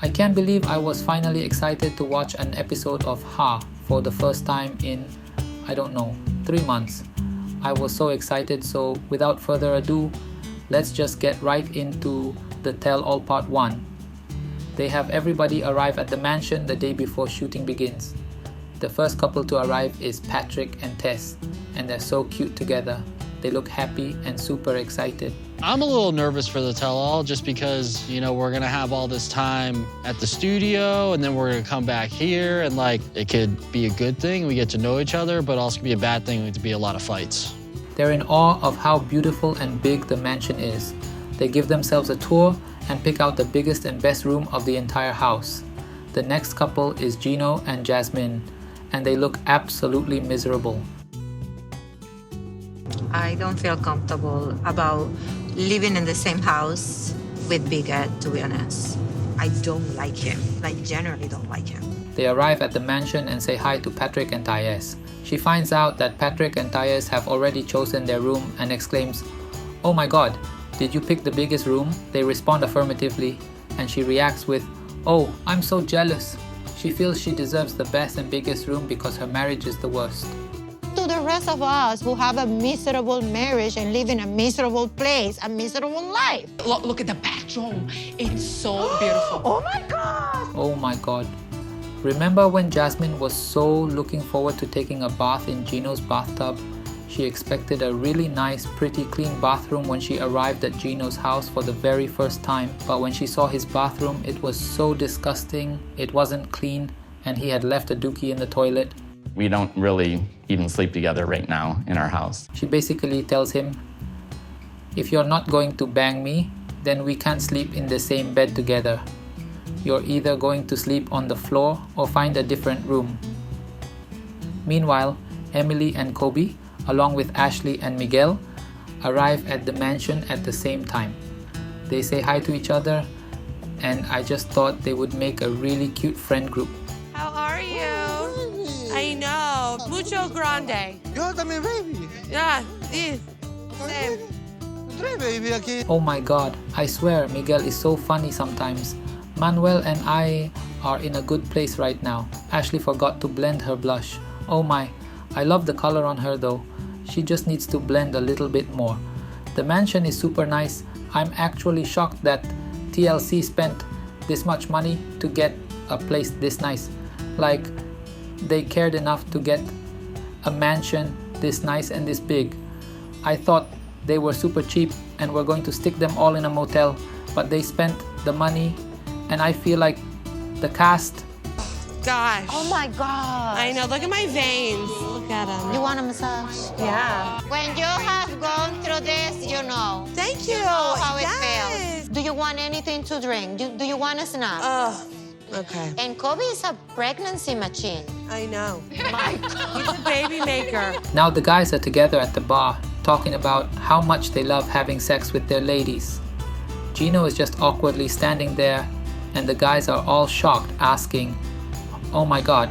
I can't believe I was finally excited to watch an episode of HEA for the first time in, 3 months. I was so excited, so without further ado, let's just get right into the tell-all part 1. They have everybody arrive at the mansion the day before shooting begins. The first couple to arrive is Patrick and Tess, and they're so cute together. They look happy and super excited. I'm a little nervous for the tell-all just because, we're gonna have all this time at the studio and then we're gonna come back here and it could be a good thing. We get to know each other, but also be a bad thing. It could be a lot of fights. They're in awe of how beautiful and big the mansion is. They give themselves a tour and pick out the biggest and best room of the entire house. The next couple is Gino and Jasmine, and they look absolutely miserable. I don't feel comfortable about living in the same house with Big Ed, to be honest. I don't like him, generally don't like him. They arrive at the mansion and say hi to Patrick and Thais. She finds out that Patrick and Thais have already chosen their room and exclaims, "Oh my god, did you pick the biggest room?" They respond affirmatively, and she reacts with, "Oh, I'm so jealous." She feels she deserves the best and biggest room because her marriage is the worst. To the rest of us who have a miserable marriage and live in a miserable place, a miserable life. Look at the bathroom. It's so beautiful. Oh my God! Oh my god. Remember when Jasmine was so looking forward to taking a bath in Gino's bathtub? She expected a really nice, pretty clean bathroom when she arrived at Gino's house for the very first time. But when she saw his bathroom, it was so disgusting. It wasn't clean, and he had left a dookie in the toilet. We don't really even sleep together right now in our house. She basically tells him, "If you're not going to bang me, then we can't sleep in the same bed together. You're either going to sleep on the floor or find a different room." Meanwhile, Emily and Kobe, along with Ashley and Miguel, arrive at the mansion at the same time. They say hi to each other, and I just thought they would make a really cute friend group. How are you? I know. Mucho grande. Yo también, baby. Yeah, this. Same. Trae, baby, aquí. Oh my god, I swear Miguel is so funny sometimes. Manuel and I are in a good place right now. Ashley forgot to blend her blush. Oh my, I love the color on her though. She just needs to blend a little bit more. The mansion is super nice. I'm actually shocked that TLC spent this much money to get a place this nice. They cared enough to get a mansion this nice and this big. I thought they were super cheap and were going to stick them all in a motel, but they spent the money, and I feel like the cast. Gosh. Oh my God! I know. Look at my veins. Look at them. You want a massage? Yeah. When you have gone through this, you know. Thank you. You know how it Yes. feels. Do you want anything to drink? Do you want a snack? Oh, okay. And Kobe is a pregnancy machine. I know. He's a baby maker. Now the guys are together at the bar, talking about how much they love having sex with their ladies. Gino is just awkwardly standing there, and the guys are all shocked, asking, "Oh my god,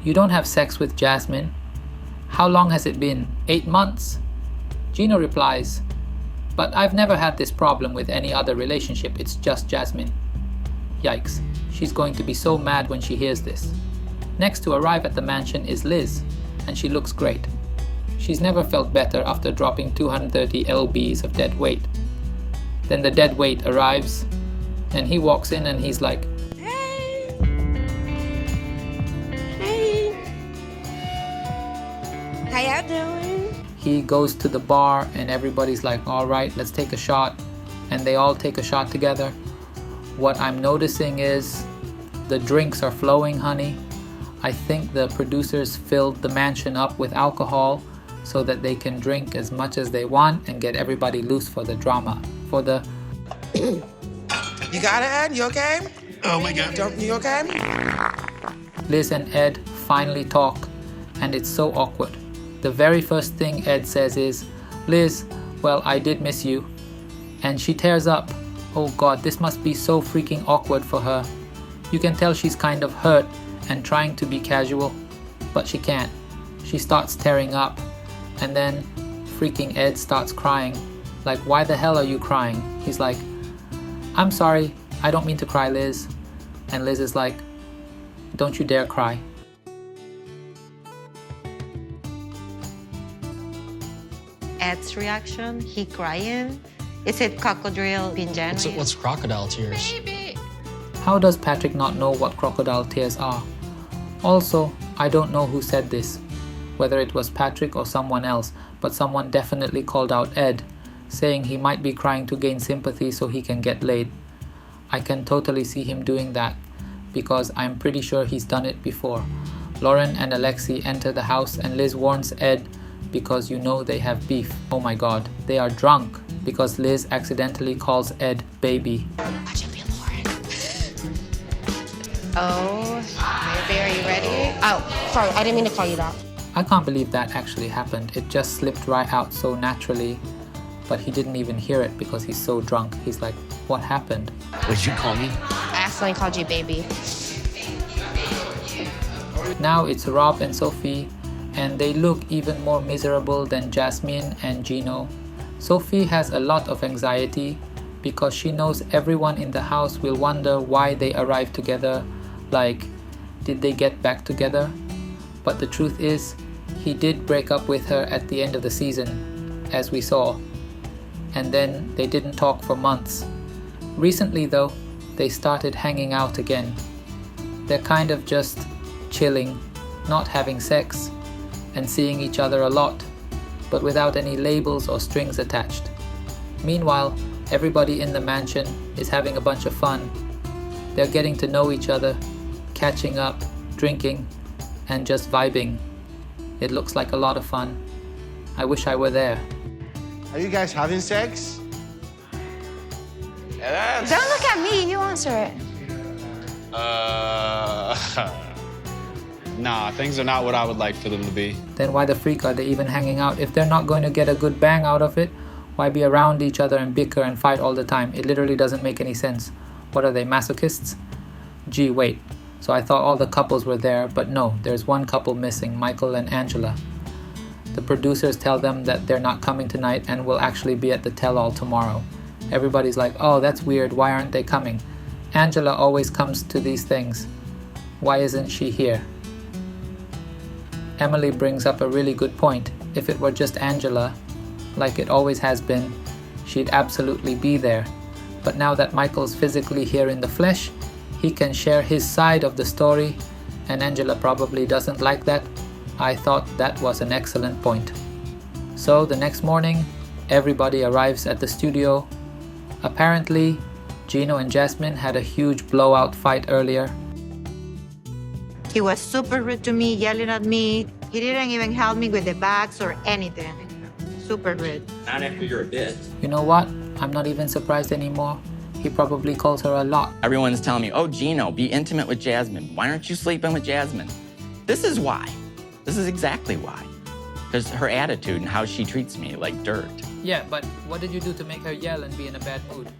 you don't have sex with Jasmine? How long has it been? 8 months?" Gino replies, "But I've never had this problem with any other relationship, it's just Jasmine." Yikes, she's going to be so mad when she hears this. Next to arrive at the mansion is Liz, and she looks great. She's never felt better after dropping 230 lbs of dead weight. Then the dead weight arrives, and he walks in and he's like, Hey. Hey. How y'all doing? he goes to the bar and everybody's like, "Alright, let's take a shot." And they all take a shot together. What I'm noticing is the drinks are flowing, honey. I think the producers filled the mansion up with alcohol so that they can drink as much as they want and get everybody loose for the drama. You got it, Ed? You okay? Oh my God. You okay? Liz and Ed finally talk, and it's so awkward. The very first thing Ed says is, "Liz, well, I did miss you." And she tears up. Oh god, this must be so freaking awkward for her. You can tell she's kind of hurt and trying to be casual, but she can't. She starts tearing up, and then freaking Ed starts crying. Like, "Why the hell are you crying?" He's like, "I'm sorry, I don't mean to cry, Liz. And Liz is like, don't you dare cry. Ed's reaction, he crying. Is it crocodile being genuine? What's crocodile tears? How does Patrick not know what crocodile tears are? Also, I don't know who said this, whether it was Patrick or someone else, but someone definitely called out Ed, saying he might be crying to gain sympathy so he can get laid. I can totally see him doing that, because I'm pretty sure he's done it before. Lauren and Alexi enter the house and Liz warns Ed because you know they have beef. Oh my god, they are drunk because Liz accidentally calls Ed baby. Oh, baby, are you ready? Oh, sorry, I didn't mean to call you that. I can't believe that actually happened. It just slipped right out so naturally, but he didn't even hear it because he's so drunk. He's like, what happened? What'd you call me? I accidentally called you baby. Now it's Rob and Sophie, and they look even more miserable than Jasmine and Gino. Sophie has a lot of anxiety because she knows everyone in the house will wonder why they arrived together, like, did they get back together? But the truth is, he did break up with her at the end of the season, as we saw, and then they didn't talk for months. Recently though, they started hanging out again. They're kind of just chilling, not having sex, and seeing each other a lot, but without any labels or strings attached. Meanwhile, everybody in the mansion is having a bunch of fun. They're getting to know each other, catching up, drinking, and just vibing. It looks like a lot of fun. I wish I were there. Are you guys having sex? Don't look at me, you answer it. Nah, things are not what I would like for them to be. Then why the freak are they even hanging out? If they're not going to get a good bang out of it, why be around each other and bicker and fight all the time? It literally doesn't make any sense. What are they, masochists? Gee, wait. So I thought all the couples were there, but no, there's one couple missing, Michael and Angela. The producers tell them that they're not coming tonight and will actually be at the tell-all tomorrow. Everybody's like, oh, that's weird, why aren't they coming? Angela always comes to these things. Why isn't she here? Emily brings up a really good point. If it were just Angela, like it always has been, she'd absolutely be there. But now that Michael's physically here in the flesh, he can share his side of the story, and Angela probably doesn't like that. I thought that was an excellent point. So the next morning, everybody arrives at the studio. Apparently, Gino and Jasmine had a huge blowout fight earlier. He was super rude to me, yelling at me. He didn't even help me with the bags or anything. Super rude. Not after you're a bitch. You know what? I'm not even surprised anymore. He probably calls her a lot. Everyone's telling me, oh, Gino, be intimate with Jasmine. Why aren't you sleeping with Jasmine? This is why. This is exactly why. Because her attitude and how she treats me like dirt. Yeah, but what did you do to make her yell and be in a bad mood?